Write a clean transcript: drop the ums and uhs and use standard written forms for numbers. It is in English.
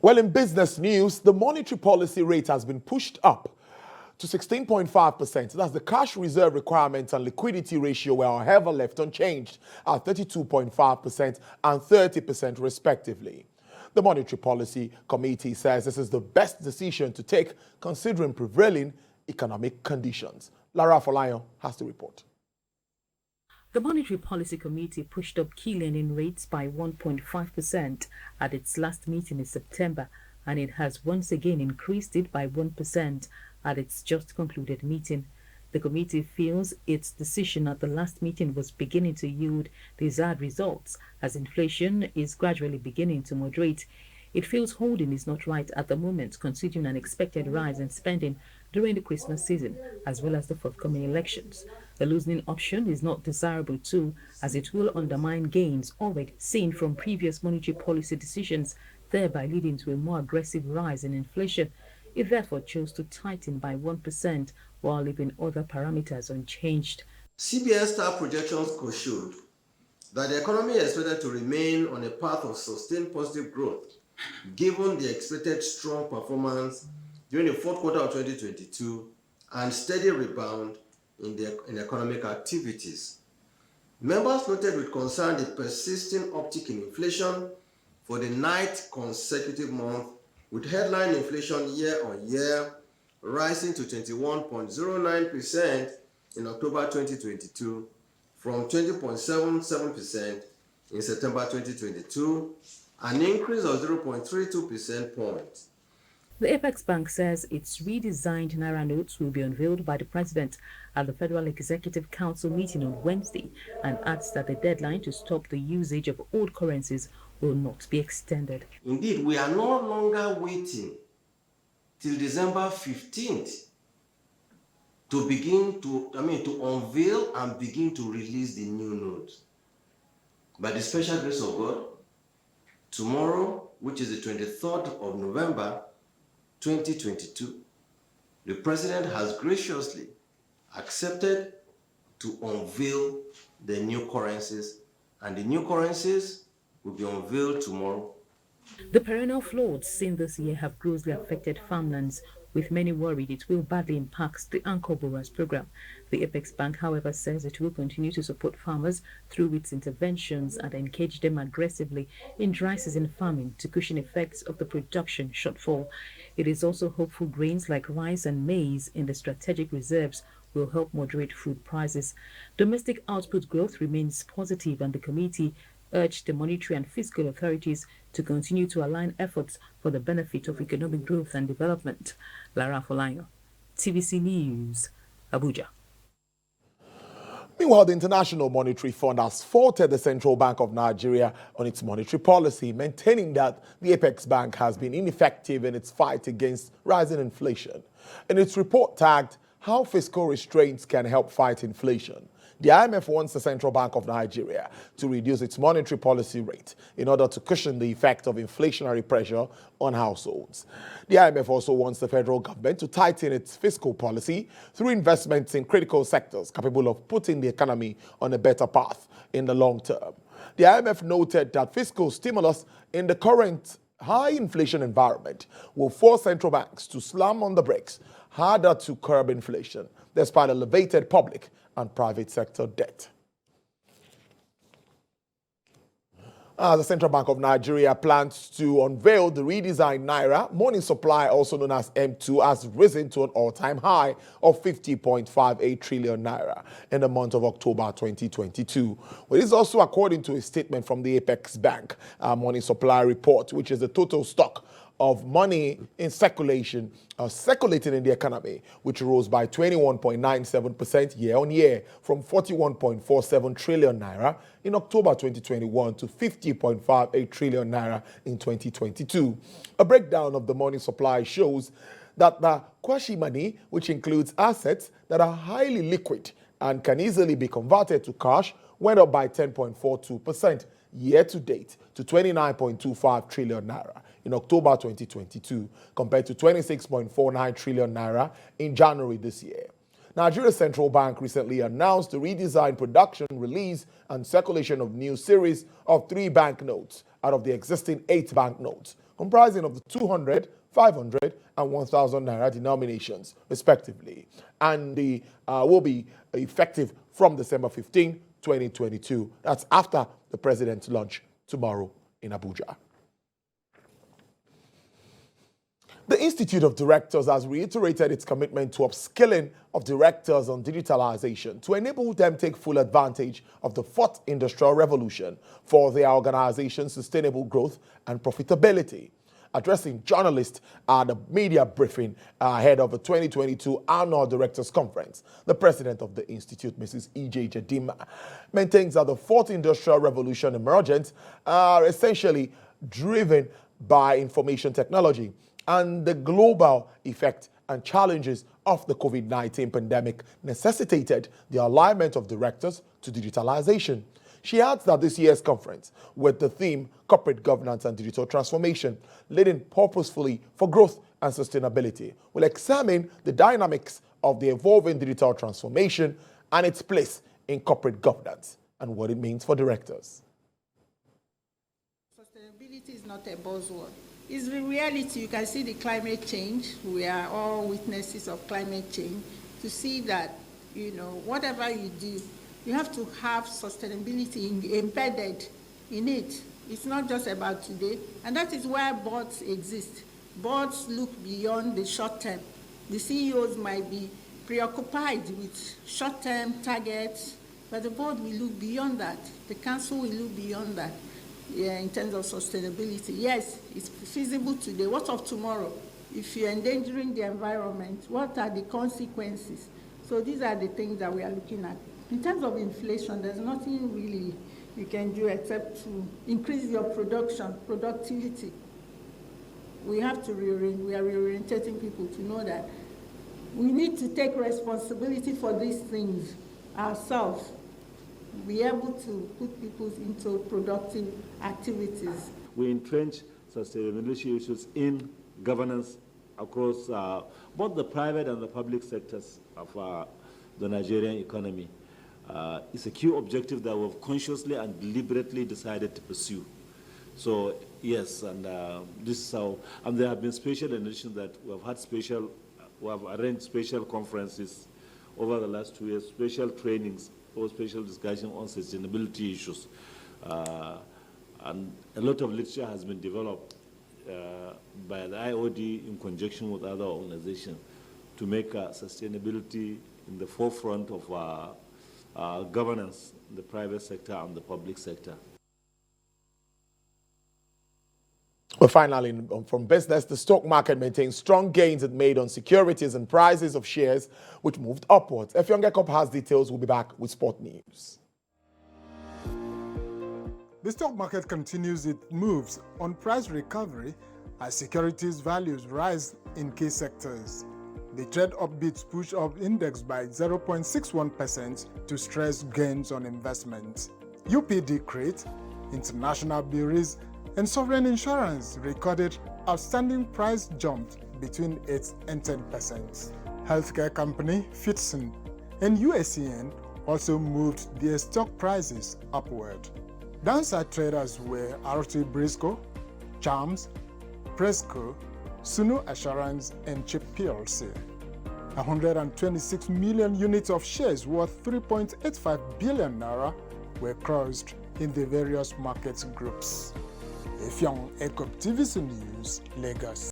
Well, in business news, the monetary policy rate has been pushed up to 16.5%. That's the cash reserve requirement and liquidity ratio were, however, left unchanged at 32.5% and 30% respectively. The Monetary Policy Committee says this is the best decision to take considering prevailing economic conditions. Lara Folayo has the report. The Monetary Policy Committee pushed up key lending rates by 1.5% at its last meeting in September, and it has once again increased it by 1% at its just concluded meeting. The committee feels its decision at the last meeting was beginning to yield desired results as inflation is gradually beginning to moderate. It feels holding is not right at the moment, considering an expected rise in spending during the Christmas season, as well as the forthcoming elections. The loosening option is not desirable too, as it will undermine gains already seen from previous monetary policy decisions, thereby leading to a more aggressive rise in inflation. It therefore chose to tighten by 1% while leaving other parameters unchanged. CBN staff projections showed that the economy is expected to remain on a path of sustained positive growth, given the expected strong performance during the fourth quarter of 2022 and steady rebound in economic activities. Members noted with concern the persisting uptick in inflation for the 9th consecutive month, with headline inflation year-on-year rising to 21.09% in October 2022 from 20.77% in September 2022, an increase of 0.32 percentage points. The Apex Bank says its redesigned Naira notes will be unveiled by the President at the Federal Executive Council meeting on Wednesday, and adds that the deadline to stop the usage of old currencies will not be extended. Indeed, we are no longer waiting till December 15th to unveil and begin to release the new notes. By the special grace of God, tomorrow, which is the 23rd of November, 2022, the President has graciously accepted to unveil the new currencies, and the new currencies will be unveiled tomorrow. The perennial floods seen this year have grossly affected farmlands, with many worried it will badly impact the Anchor Borers program. The Apex Bank, however, says it will continue to support farmers through its interventions and engage them aggressively in dry season farming to cushion effects of the production shortfall. It is also hopeful grains like rice and maize in the strategic reserves will help moderate food prices. Domestic output growth remains positive, and the committee urged the monetary and fiscal authorities to continue to align efforts for the benefit of economic growth and development. Lara Folayo, TVC News, Abuja. Meanwhile, the International Monetary Fund has faulted the Central Bank of Nigeria on its monetary policy, maintaining that the Apex Bank has been ineffective in its fight against rising inflation. In its report tagged, "How Fiscal Restraints Can Help Fight Inflation," the IMF wants the Central Bank of Nigeria to reduce its monetary policy rate in order to cushion the effect of inflationary pressure on households. The IMF also wants the federal government to tighten its fiscal policy through investments in critical sectors capable of putting the economy on a better path in the long term. The IMF noted that fiscal stimulus in the current high inflation environment will force central banks to slam on the brakes harder to curb inflation, despite elevated public and private sector debt. The Central Bank of Nigeria plans to unveil the redesigned Naira. Money supply, also known as M2, has risen to an all-time high of 50.58 trillion Naira in the month of October 2022. Well, this is also according to a statement from the Apex Bank money supply report, which is the total stock of money in circulating in the economy, which rose by 21.97% year-on-year from 41.47 trillion Naira in October 2021 to 50.58 trillion Naira in 2022. A breakdown of the money supply shows that the Kwashi money, which includes assets that are highly liquid and can easily be converted to cash, went up by 10.42% year-to-date to 29.25 trillion Naira in October 2022, compared to 26.49 trillion Naira in January this year. Nigeria's central bank recently announced the redesigned production, release, and circulation of new series of 3 banknotes out of the existing 8 banknotes, comprising of the 200, 500, and 1,000 Naira denominations, respectively. And they will be effective from December 15, 2022. That's after the president's launch tomorrow in Abuja. The Institute of Directors has reiterated its commitment to upskilling of directors on digitalization to enable them take full advantage of the fourth industrial revolution for their organization's sustainable growth and profitability. Addressing journalists at the media briefing ahead of the 2022 Annual Directors Conference, the president of the institute, Mrs. E.J. Jadima, maintains that the fourth industrial revolution emergence are essentially driven by information technology and the global effect and challenges of the COVID-19 pandemic necessitated the alignment of directors to digitalization. She adds that this year's conference, with the theme Corporate Governance and Digital Transformation, leading purposefully for growth and sustainability, will examine the dynamics of the evolving digital transformation and its place in corporate governance and what it means for directors. Sustainability is not a buzzword. It's the reality. You can see the climate change. We are all witnesses of climate change. To see that, whatever you do, you have to have sustainability embedded in it. It's not just about today. And that is why boards exist. Boards look beyond the short term. The CEOs might be preoccupied with short-term targets, but the board will look beyond that. The council will look beyond that. Yeah, in terms of sustainability. Yes, it's feasible today. What of tomorrow? If you're endangering the environment, what are the consequences? So these are the things that we are looking at. In terms of inflation, there's nothing really you can do except to increase your productivity. We have to we are reorientating people to know that we need to take responsibility for these things ourselves. Be able to put people into productive activities. We entrench sustainability issues in governance across both the private and the public sectors of the Nigerian economy. It's a key objective that we've consciously and deliberately decided to pursue. So yes, and this is how, and there have been special initiatives that we have arranged special conferences over the last 2 years, special trainings or special discussion on sustainability issues. And a lot of literature has been developed by the IOD in conjunction with other organizations to make sustainability in the forefront of governance in the private sector and the public sector. Well, finally, from business, the stock market maintains strong gains it made on securities and prices of shares, which moved upwards. Effiong Ekop has details. We'll be back with sport news. The stock market continues its moves on price recovery as securities values rise in key sectors. The trade upbeats push up index by 0.61% to stress gains on investments. UPD Crate, International Breweries, and Sovereign Insurance recorded outstanding price jumps between 8 and 10%. Healthcare company Fitson and USCN also moved their stock prices upward. Downside traders were RT Briscoe, Charms, Presco, Sunu Assurance, and Chip PLC. 126 million units of shares worth 3.85 billion naira were crossed in the various market groups. Effiong Ekop TVC News, Lagos.